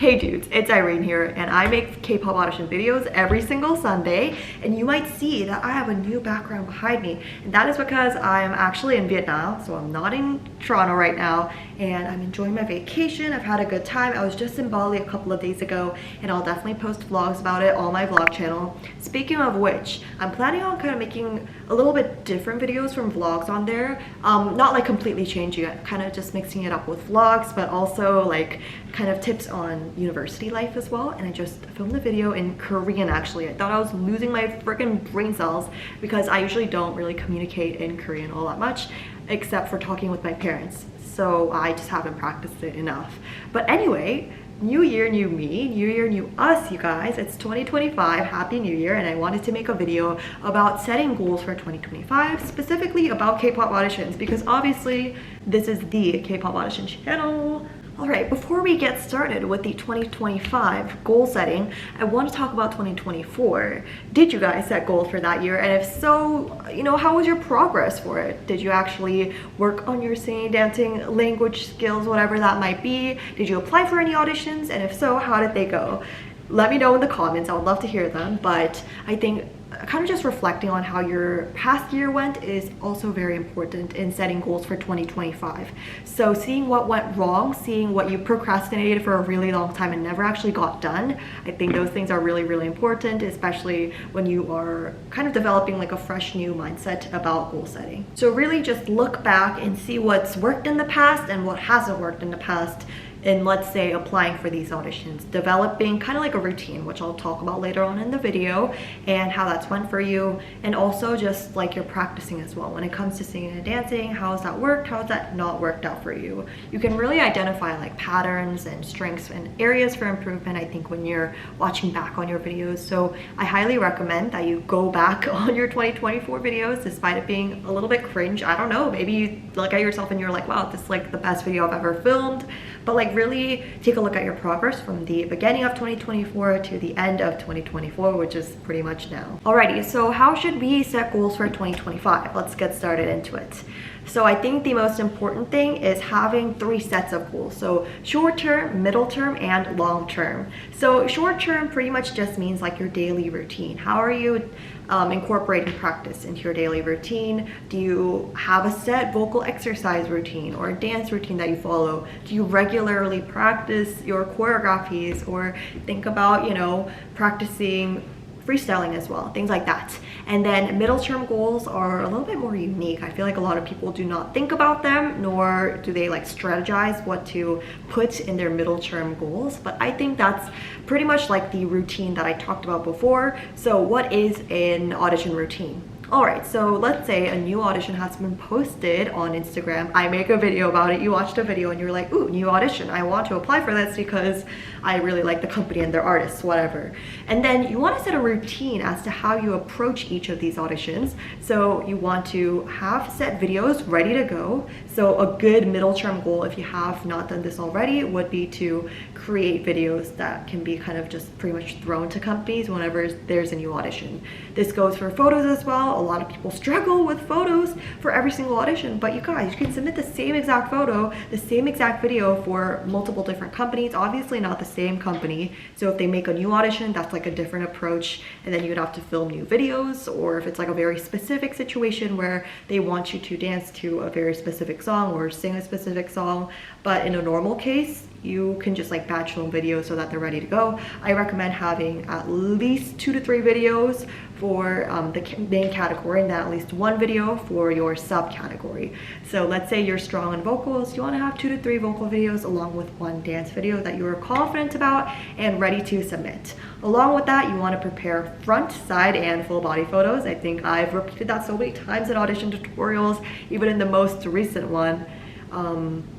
Hey dudes, it's Irene here, and I make K-pop audition videos every single Sunday, and you might see that I have a new background behind me, and that is because I'm actually in Vietnam, so I'm not in Toronto right now, and I'm enjoying my vacation. I've had a good time. I was just in Bali a couple of days ago, and I'll definitely post vlogs about it on my vlog channel. Speaking of which, I'm planning on kind of making a little bit different videos from vlogs on there. Not like completely changing it, kind of just mixing it up with vlogs, but also like kind of tips on university life as well. And I just filmed the video in Korean actually. I thought I was losing my freaking brain cells because I usually don't really communicate in Korean all that much except for talking with my parents. So I just haven't practiced it enough. But anyway, new year, new me, new year, new us, you guys. It's 2025, happy new year, and I wanted to make a video about setting goals for 2025, specifically about K-pop auditions, because obviously this is the K-pop audition channel. Alright, before we get started with the 2025 goal setting, I want to talk about 2024. Did you guys set goals for that year? And if so, you know, how was your progress for it? Did you actually work on your singing, dancing, language skills, whatever that might be? Did you apply for any auditions? And if so, how did they go? Let me know in the comments. I would love to hear them. But I think kind of just reflecting on how your past year went is also very important in setting goals for 2025. So seeing what went wrong, seeing what you procrastinated for a really long time and never actually got done, I think those things are really, really important, especially when you are kind of developing like a fresh new mindset about goal setting. So really just look back and see what's worked in the past and what hasn't worked in the past in, let's say, applying for these auditions, developing kind of like a routine, which I'll talk about later on in the video, and how that's went for you, and also just like you're practicing as well when it comes to singing and dancing. How has that worked? How has that not worked out for you? You can really identify like patterns and strengths and areas for improvement, I think, when you're watching back on your videos. So I highly recommend that you go back on your 2024 videos, despite it being a little bit cringe. I don't know, maybe you look at yourself and you're like, wow, this is like the best video I've ever filmed. But like really take a look at your progress from the beginning of 2024 to the end of 2024, which is pretty much now. Alrighty, so how should we set goals for 2025? Let's get started into it. So I think the most important thing is having 3 sets of goals. So short term, middle term, and long term. So short term pretty much just means like your daily routine. How are you incorporating practice into your daily routine? Do you have a set vocal exercise routine or a dance routine that you follow? Do you regularly practice your choreographies or think about, you know, practicing freestyling as well, things like that? And then middle term goals are a little bit more unique. I feel like a lot of people do not think about them, nor do they like strategize what to put in their middle term goals. But I think that's pretty much like the routine that I talked about before. So what is an audition routine? Alright, so let's say a new audition has been posted on Instagram. I make a video about it, you watched a video and you're like, ooh, new audition, I want to apply for this because I really like the company and their artists, whatever. And then you want to set a routine as to how you approach each of these auditions. So you want to have set videos ready to go. So a good middle term goal, if you have not done this already, would be to create videos that can be kind of just pretty much thrown to companies whenever there's a new audition. This goes for photos as well. A lot of people struggle with photos for every single audition, but you guys, you can submit the same exact photo, the same exact video for multiple different companies, obviously not the same company. So if they make a new audition, that's like a different approach, and then you'd have to film new videos. Or if it's like a very specific situation where they want you to dance to a very specific song or sing a specific song, but in a normal case, you can just like batch film videos so that they're ready to go. I recommend having at least 2 to 3 videos for the main category, and then at least 1 video for your subcategory. So let's say you're strong in vocals, you want to have 2 to 3 vocal videos along with 1 dance video that you are confident about and ready to submit. Along with that, you want to prepare front, side, and full body photos. I think I've repeated that so many times in audition tutorials, even in the most recent one.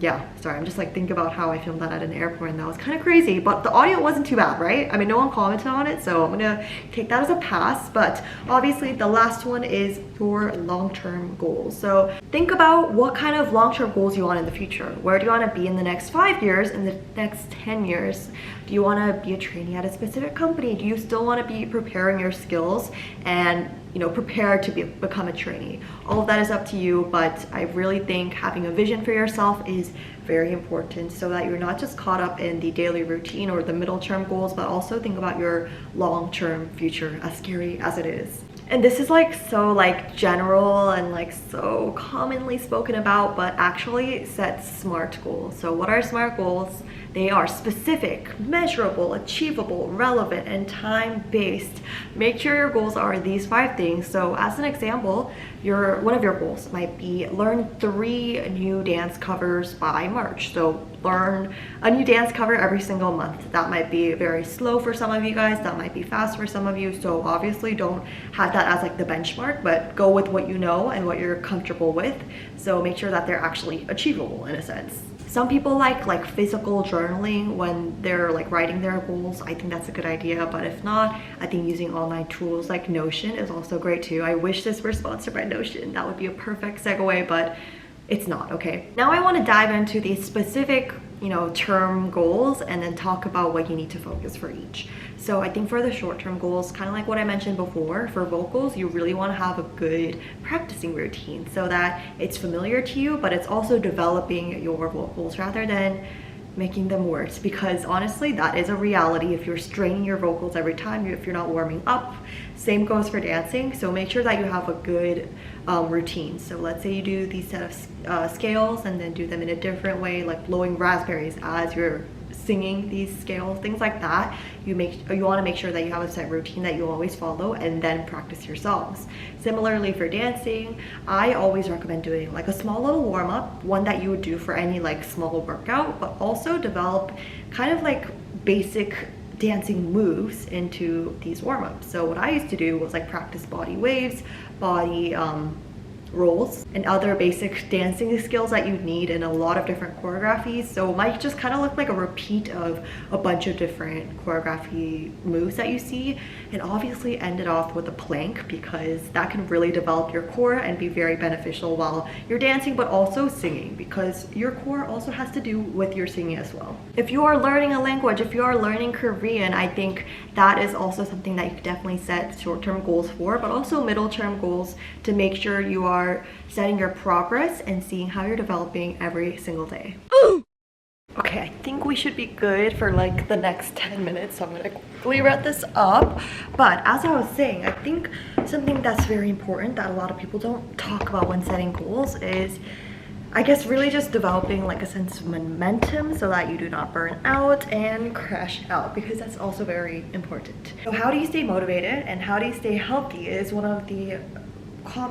Yeah, sorry, I'm just like thinking about how I filmed that at an airport, and that was kind of crazy, but the audio wasn't too bad, right? I mean, no one commented on it, so I'm gonna take that as a pass. But obviously the last one is your long-term goals. So think about what kind of long-term goals you want in the future. Where do you want to be in the next 5 years, in the next 10 years? Do you want to be a trainee at a specific company? Do you still want to be preparing your skills and you know, prepared to become a trainee. All of that is up to you, but I really think having a vision for yourself is very important so that you're not just caught up in the daily routine or the middle term goals, but also think about your long-term future, as scary as it is. And this is like so like general and like so commonly spoken about, but actually set SMART goals. So what are SMART goals? They are specific, measurable, achievable, relevant, and time-based. Make sure your goals are these 5 things. So as an example, one of your goals might be learn 3 new dance covers by March. So learn a new dance cover every single month. That might be very slow for some of you guys, that might be fast for some of you. So obviously don't have that as like the benchmark, but go with what you know and what you're comfortable with. So make sure that they're actually achievable in a sense. Some people like physical journaling when they're like writing their goals. I think that's a good idea, but if not, I think using online tools like Notion is also great too. I wish this were sponsored by Notion. That would be a perfect segue, but it's not, okay? Now I want to dive into the specific, you know, term goals and then talk about what you need to focus for each. So I think for the short-term goals, kind of like what I mentioned before, for vocals, you really want to have a good practicing routine so that it's familiar to you, but it's also developing your vocals rather than making them worse, because honestly that is a reality. If you're straining your vocals every time, if you're not warming up, same goes for dancing. So make sure that you have a good routine. So let's say you do these set of scales and then do them in a different way, like blowing raspberries as you're singing these scales, things like that. You want to make sure that you have a set routine that you always follow and then practice your songs. Similarly for dancing, I always recommend doing like a small little warm-up, one that you would do for any like small workout, but also develop kind of like basic dancing moves into these warm-ups. So what I used to do was like practice body waves, body rolls, and other basic dancing skills that you need in a lot of different choreographies. So it might just kind of look like a repeat of a bunch of different choreography moves that you see, and obviously end it off with a plank, because that can really develop your core and be very beneficial while you're dancing, but also singing, because your core also has to do with your singing as well. If you are learning a language, if you are learning Korean, I think that is also something that you could definitely set short-term goals for, but also middle-term goals to make sure you are setting your progress and seeing how you're developing every single day. Okay, I think we should be good for like the next 10 minutes, so I'm gonna quickly wrap this up. But as I was saying, I think something that's very important that a lot of people don't talk about when setting goals is, I guess, really just developing like a sense of momentum so that you do not burn out and crash out, because that's also very important. So how do you stay motivated and how do you stay healthy is one of the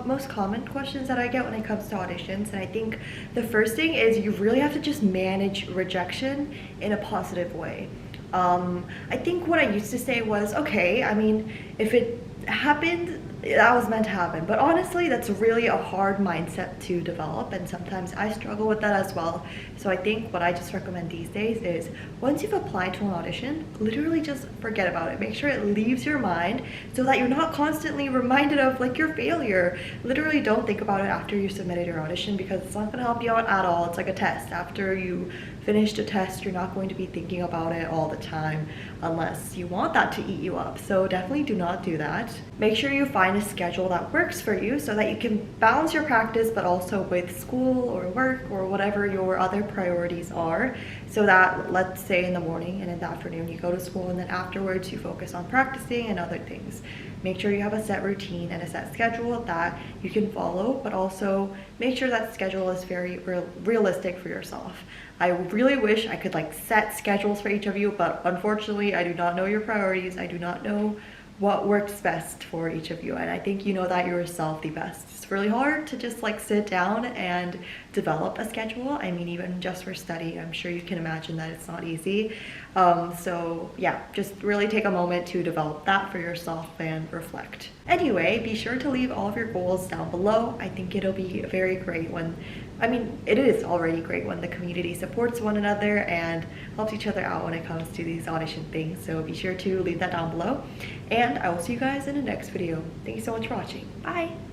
most common questions that I get when it comes to auditions. And I think the first thing is you really have to just manage rejection in a positive way. I think what I used to say was, okay, I mean, if it happened, that was meant to happen. But honestly, that's really a hard mindset to develop, and sometimes I struggle with that as well. So I think what I just recommend these days is, once you've applied to an audition, literally just forget about it. Make sure it leaves your mind so that you're not constantly reminded of like your failure. Literally don't think about it after you submitted your audition, because it's not going to help you out at all. It's like a test. After you finished a test, you're not going to be thinking about it all the time unless you want that to eat you up. So definitely do not do that. Make sure you find a schedule that works for you so that you can balance your practice, but also with school or work or whatever your other priorities are, so that, let's say in the morning and in the afternoon you go to school, and then afterwards you focus on practicing and other things. Make sure you have a set routine and a set schedule that you can follow, but also make sure that schedule is very realistic for yourself. I really wish I could like set schedules for each of you, but unfortunately I do not know your priorities. I do not know what works best for each of you, and I think you know that yourself the best. It's really hard to just like sit down and develop a schedule. I mean, even just for study, I'm sure you can imagine that it's not easy. So yeah, just really take a moment to develop that for yourself and reflect. Anyway, be sure to leave all of your goals down below. I think it'll be very great when, I mean, it is already great when the community supports one another and helps each other out when it comes to these audition things. So be sure to leave that down below, and I will see you guys in the next video. Thank you so much for watching. Bye!